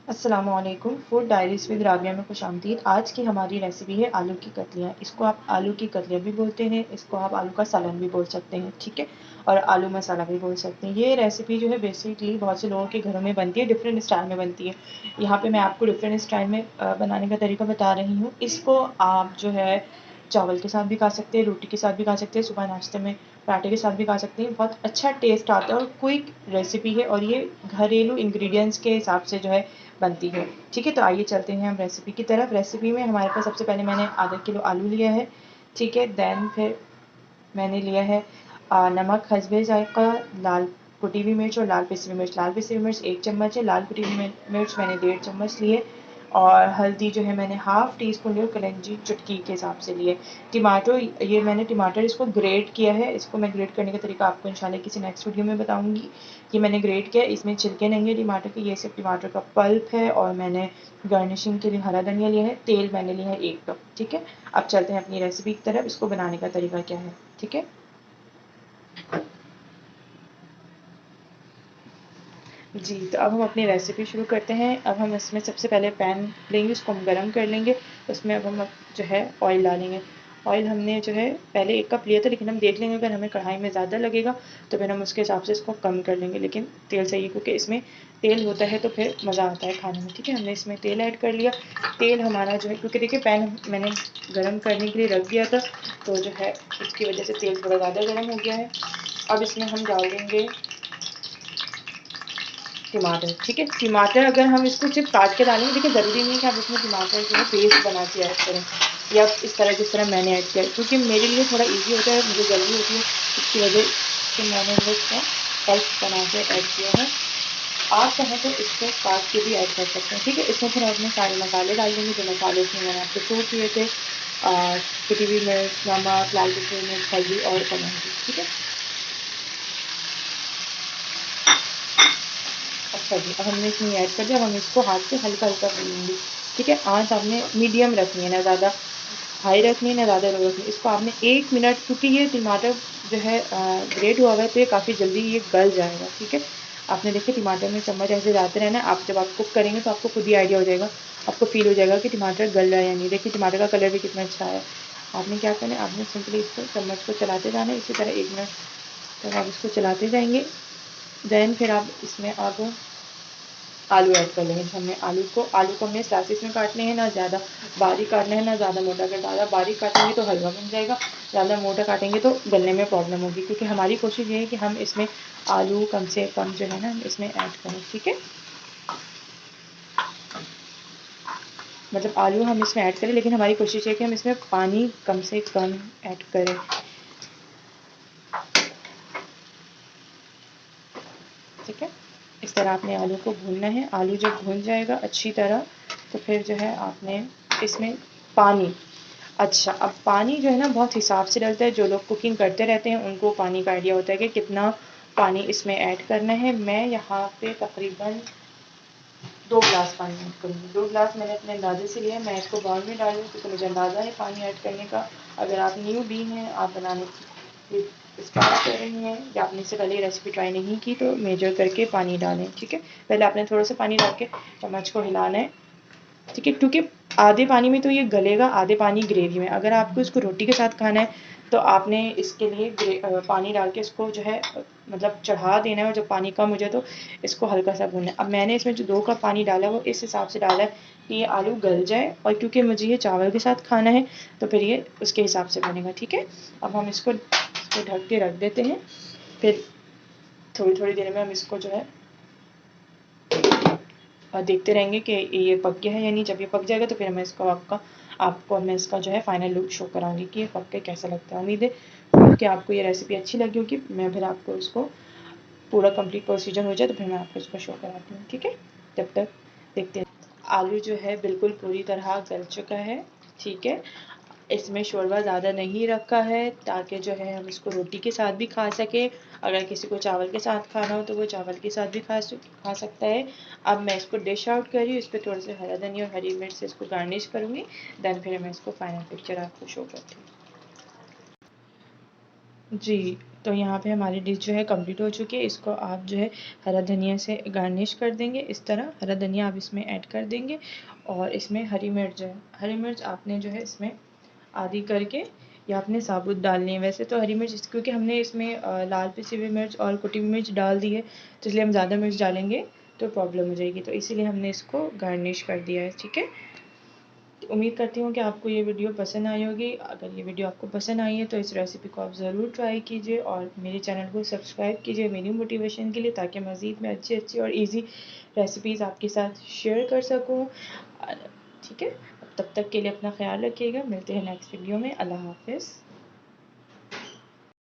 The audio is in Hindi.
अस्सलामुअलैकुम, फूड डायरीज़ विद राबिया में खुशामदीद। आज की हमारी रेसिपी है आलू की कतलियाँ। इसको आप आलू की कतलियाँ भी बोलते हैं, इसको आप आलू का सालन भी बोल सकते हैं, ठीक है, और आलू मसाला भी बोल सकते हैं। ये रेसिपी जो है बेसिकली बहुत से लोगों के घरों में बनती है, डिफरेंट स्टाइल में बनती है। यहाँ पे मैं आपको डिफरेंट स्टाइल में बनाने का तरीका बता रही हूँ। इसको आप जो है चावल के साथ भी खा सकते हैं, रोटी के साथ भी खा सकते हैं, सुबह नाश्ते में पराठे के साथ भी खा सकते हैं। बहुत अच्छा टेस्ट आता है और क्विक रेसिपी है, और ये घरेलू इंग्रेडिएंट्स के हिसाब से जो है बनती है, ठीक है। तो आइए चलते हैं हम रेसिपी की तरफ। रेसिपी में हमारे पास सबसे पहले मैंने आधा किलो आलू लिया है, ठीक है। देन फिर मैंने लिया है नमक हस्बे जायका, लाल कुटी हुई मिर्च और लाल पिसी हुई मिर्च। लाल पिसी हुई मिर्च 1 चम्मच है, लाल कुटी हुई मिर्च मैंने 1.5 चम्मच लिए, और हल्दी जो है मैंने हाफ़ टी स्पून ली, और कलौंजी चुटकी के हिसाब से लिए। टमाटो, ये मैंने टमाटर इसको ग्रेट किया है। इसको मैं ग्रेट करने का तरीका आपको इंशाल्लाह किसी नेक्स्ट वीडियो में बताऊंगी। कि मैंने ग्रेट किया, इसमें छिलके नहीं है टमाटर के, ये सिर्फ टमाटर का पल्प है। और मैंने गार्निशिंग के लिए हरा धनिया लिया है, तेल मैंने लिया है 1 कप, ठीक है। अब चलते हैं अपनी रेसिपी की तरफ। इसको बनाने का तरीका क्या है, ठीक है। जी, तो अब हम अपनी रेसिपी शुरू करते हैं। अब हम इसमें सबसे पहले पैन लेंगे, उसको हम गरम कर लेंगे। उसमें अब हम जो है ऑयल डालेंगे। ऑयल हमने जो है पहले 1 कप लिया था, लेकिन हम देख लेंगे अगर हमें कढ़ाई में ज़्यादा लगेगा तो फिर हम उसके हिसाब से इसको कम कर लेंगे। लेकिन तेल सही है, क्योंकि इसमें तेल होता है तो फिर मज़ा आता है खाने में, ठीक है। हमने इसमें तेल ऐड कर लिया। तेल हमारा जो है, क्योंकि देखिए पैन मैंने गरम करने के लिए रख दिया था, तो जो है उसकी वजह से तेल थोड़ा ज़्यादा गर्म हो गया है। अब इसमें हम डाल देंगे टमाटर, ठीक है। टमाटर अगर हम इसको सिर्फ काट के डालेंगे, देखिए ज़रूरी नहीं है कि आप इसमें टमाटर जो है पेस्ट बना के ऐड करें, या इस तरह जिस तरह मैंने ऐड किया, क्योंकि मेरे लिए थोड़ा इजी होता है, मुझे जल्दी होती है, इसकी वजह से मैंने इसका पेस्ट बना के ऐड किया है। आप चाहें तो इसको काट के भी ऐड कर सकते हैं, ठीक है। इसमें फिर अपने सारे मसाले डाल देंगे, जो मसाले इसमें मैंने आपको शो किए थे, कुटी हुई मिर्च, नमक, लाल मिर्च, हल्दी और कलौंजी, ठीक है। अच्छा जी, अब हमने इसमें ऐड कर दिया। अब हम इसको हाथ से हल्का-हल्का भूनेंगे, ठीक है। आँच आपने मीडियम रखनी है, ना ज़्यादा हाई रखनी है, ना ज़्यादा लो रखनी है। इसको आपने 1 मिनट, क्योंकि ये टमाटर जो है ग्रेट हुआ हुआ है, तो ये काफ़ी जल्दी ये गल जाएगा, ठीक है। आपने देखिए टमाटर में चम्मच ऐसे जाते रहना है। आप जब आप कुक करेंगे तो आपको खुद ही आइडिया हो जाएगा, आपको फ़ील हो जाएगा कि टमाटर गल रहा है या नहीं। देखिए टमाटर का कलर भी कितना अच्छा है। आपने क्या करना है, आपने सिंपली इसको चम्मच को चलाते जाना है, इसी तरह 1 मिनट तक आप इसको चलाते जाएँगे। देन फिर आप इसमें अब आलू ऐड कर लेंगे। हमने आलू को हमने स्लाइसिस में काटने हैं, ना ज़्यादा बारीक काटना है, ना ज़्यादा मोटा। अगर ज़्यादा बारीक काटेंगे तो हलवा बन जाएगा, ज़्यादा मोटा काटेंगे तो गलने में प्रॉब्लम होगी, क्योंकि हमारी कोशिश ये है कि हम इसमें आलू कम से कम जो है ना इसमें ऐड करें, ठीक है। मतलब आलू हम इसमें ऐड करें, लेकिन हमारी कोशिश है कि हम इसमें पानी कम से कम ऐड करें, ठीक है। इस तरह आपने आलू को भूनना है। आलू जब भून जाएगा अच्छी तरह, तो फिर जो है आपने इसमें पानी, अच्छा, अब पानी जो है ना बहुत हिसाब से डलता है। जो लोग कुकिंग करते रहते हैं उनको पानी का आइडिया होता है कि कितना पानी इसमें ऐड करना है। मैं यहाँ पे तकरीबन 2 ग्लास पानी ऐड करूँगी। 2 ग्लास मैंने अपने अंदाजे से लिया है। मैं इसको बाउल में डालूँ क्योंकि मुझे अंदाज़ा है पानी ऐड करने का। अगर आप न्यू बी हैं, आप बनाने की स्टार्ट कर रही हैं, या आपने इससे पहले रेसिपी ट्राई नहीं की, तो मेजर करके पानी डालें, ठीक है। पहले आपने थोड़ा सा पानी डाल के चम्मच को हिलाना है, ठीक है, क्योंकि आधे पानी में तो ये गलेगा, आधे पानी ग्रेवी में। अगर आपको इसको रोटी के साथ खाना है तो आपने इसके लिए पानी डाल के इसको जो है मतलब चढ़ा देना है, और जब पानी कम हो जाए तो इसको हल्का सा भूनना है। अब मैंने इसमें जो 2 कप पानी डाला है वो इस हिसाब से डाला है कि ये आलू गल जाए, और क्योंकि मुझे ये चावल के साथ खाना है तो फिर ये उसके हिसाब से बनेगा, ठीक है। अब हम इसको ढक के रख देते हैं। फिर थोड़ी-थोड़ी देर में हम इसको जो है देखते रहेंगे कि ये पक गया है या नहीं। जब ये पक जाएगा तो फिर मैं इसको आपको मैं इसका जो है फाइनल लुक शो कराऊंगी कि ये पक के कैसा लगता है। उम्मीद है कि आपको ये रेसिपी अच्छी लगी होगी। मैं फिर आपको इसको पूरा कंप्लीट प्रोसीजर हो जाए तो फिर मैं आपको इसको शो कराती हूँ, ठीक है। तब तक देखते हैं। आलू जो है बिल्कुल पूरी तरह गल चुका है, ठीक है। इसमें शोरबा ज़्यादा नहीं रखा है, ताकि जो है हम इसको रोटी के साथ भी खा सकें। अगर किसी को चावल के साथ खाना हो तो वो चावल के साथ भी खा सकता है। अब मैं इसको डिश आउट कर रही हूँ, इस पर थोड़ा सा हरा धनिया और हरी मिर्च से इसको गार्निश करूँगी। देन फिर मैं इसको फाइनल पिक्चर आपको शो करती हूँ। जी, तो यहाँ पे हमारी डिश जो है कंप्लीट हो चुकी है। इसको आप जो है हरा धनिया से गार्निश कर देंगे। इस तरह हरा धनिया आप इसमें ऐड कर देंगे और इसमें हरी मिर्च जो है, हरी मिर्च आपने जो है इसमें आधी करके या आपने साबुत डालनी है। वैसे तो हरी मिर्च क्योंकि हमने इसमें लाल पिसी हुई मिर्च और कुटी हुई मिर्च डाल दी है, तो इसलिए हम ज़्यादा मिर्च डालेंगे तो प्रॉब्लम हो जाएगी, तो इसीलिए हमने इसको गार्निश कर दिया है। ठीक है, उम्मीद करती हूँ कि आपको ये वीडियो पसंद आई होगी। अगर ये वीडियो आपको पसंद आई है तो इस रेसिपी को आप ज़रूर ट्राई कीजिए और मेरे चैनल को सब्सक्राइब कीजिए मेरी मोटिवेशन के लिए, ताकि मज़ीद मैं अच्छी अच्छी और इजी रेसिपीज़ आपके साथ शेयर कर सकूँ। ठीक है, तब तक के लिए अपना ख्याल रखिएगा। मिलते हैं नेक्स्ट वीडियो में। अल्लाह हाफिज़।